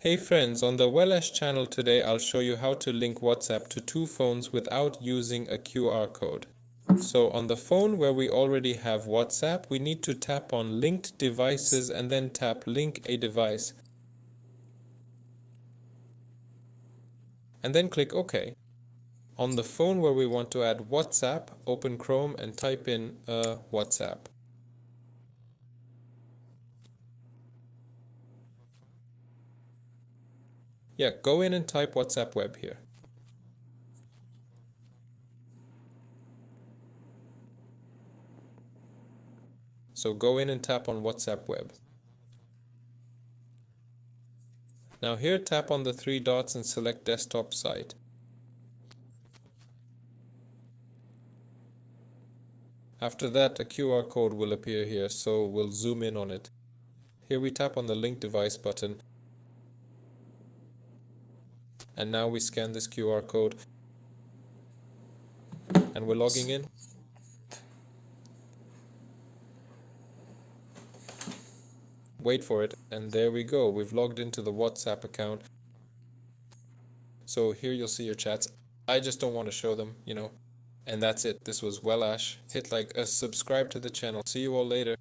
Hey friends, on the Wellash channel today I'll show you how to link WhatsApp to two phones without using a QR code. So on the phone where we already have WhatsApp, we need to tap on linked devices and then tap link a device. And then click OK. On the phone where we want to add WhatsApp, open Chrome and type in WhatsApp. Yeah, go in and type WhatsApp web here. So go in and tap on WhatsApp web. Now here tap on the three dots and select desktop site. After that, a QR code will appear here, so we'll zoom in on it. Here we tap on the link device button. And now we scan this QR code. And we're logging in. Wait for it, and there we go. We've logged into the WhatsApp account. So here you'll see your chats. I just don't want to show them, And that's it. This was Wellash. Hit like, subscribe to the channel. See you all later.